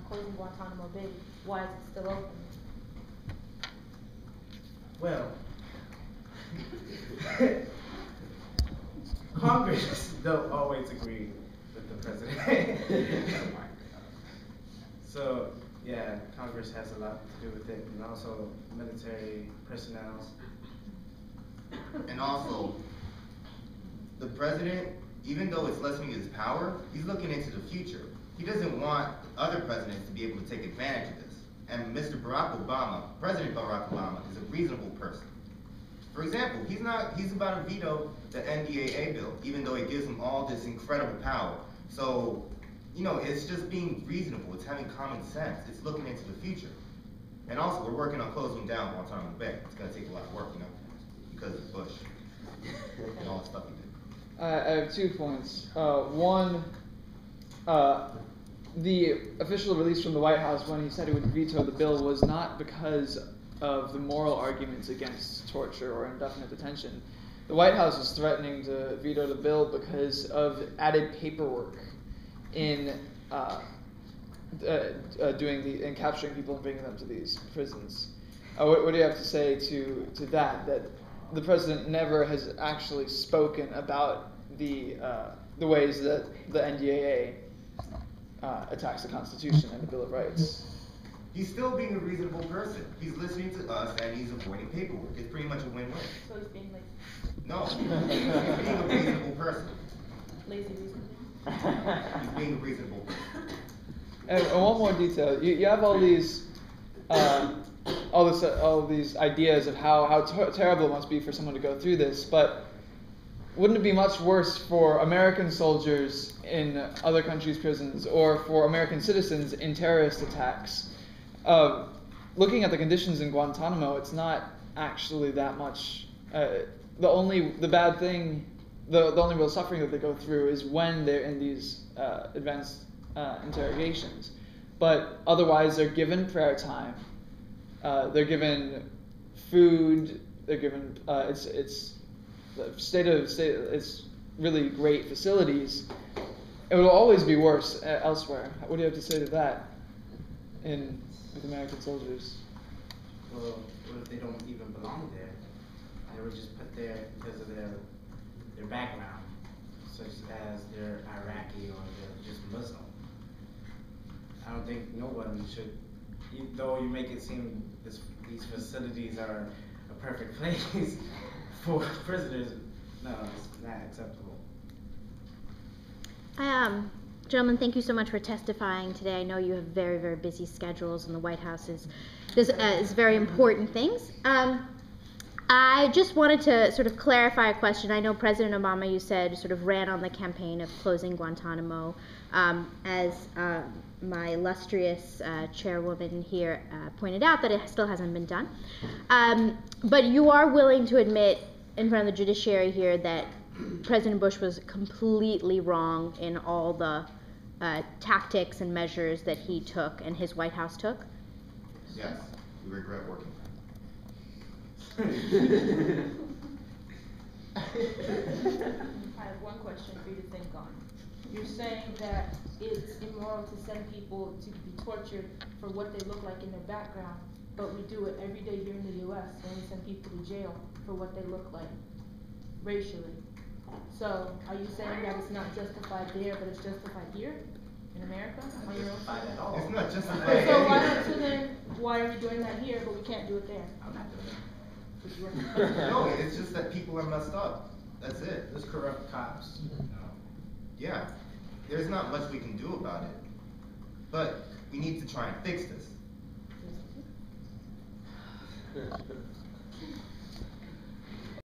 closing Guantanamo Bay, why is it still open? Well, Congress don't always agree with the president. So, yeah, Congress has a lot to do with it, and also military personnel. And also, the president, even though it's lessening his power, he's looking into the future. He doesn't want other presidents to be able to take advantage of this. And Mr. Barack Obama, President Barack Obama, is a reasonable person. For example, he's about to veto the NDAA bill, even though it gives him all this incredible power. So, you know, it's just being reasonable. It's having common sense. It's looking into the future. And also, we're working on closing down Guantanamo Bay. It's going to take a lot of work, you know, because of Bush and all the stuff he did. I have 2 points. One, the official release from the White House when he said he would veto the bill was not because of the moral arguments against torture or indefinite detention. The White House was threatening to veto the bill because of added paperwork in in capturing people and bringing them to these prisons. What do you have to say to that? That the president never has actually spoken about the ways that the NDAA attacks the Constitution and the Bill of Rights. He's still being a reasonable person. He's listening to us and he's avoiding paperwork. It's pretty much a win-win. So he's being like No, he's being a reasonable person. lazy reason? He's being a reasonable person. And one more detail: you have all these, all these ideas of how terrible it must be for someone to go through this. But wouldn't it be much worse for American soldiers in other countries' prisons, or for American citizens in terrorist attacks? Looking at the conditions in Guantanamo, it's not actually that much. The only real suffering that they go through is when they're in these advanced interrogations. But otherwise, they're given prayer time. They're given food. They're given it's really great facilities. It will always be worse elsewhere. What do you have to say to that with American soldiers? Well, what if they don't even belong there? They were just put there because of their background, such as they're Iraqi or they're just Muslim. I don't think no one should, though you make it seem these facilities are a perfect place for prisoners. No, it's not acceptable. Gentlemen, thank you so much for testifying today. I know you have very, very busy schedules, and the White House is very important things. I just wanted to sort of clarify a question. I know President Obama, you said, sort of ran on the campaign of closing Guantanamo. As my illustrious chairwoman here pointed out, that it still hasn't been done. But you are willing to admit in front of the judiciary here that President Bush was completely wrong in all the tactics and measures that he took and his White House took? Yes, we regret working. I have one question for you to think on. You're saying that it's immoral to send people to be tortured for what they look like in their background, but we do it every day here in the U.S. when we send people to jail for what they look like racially. So are you saying that it's not justified there, but it's justified here in America on your own side? It's not justified. So then why are we doing that here, but we can't do it there? I'm not doing it. No, it's just that people are messed up. That's it. There's corrupt cops. Yeah, there's not much we can do about it. But we need to try and fix this.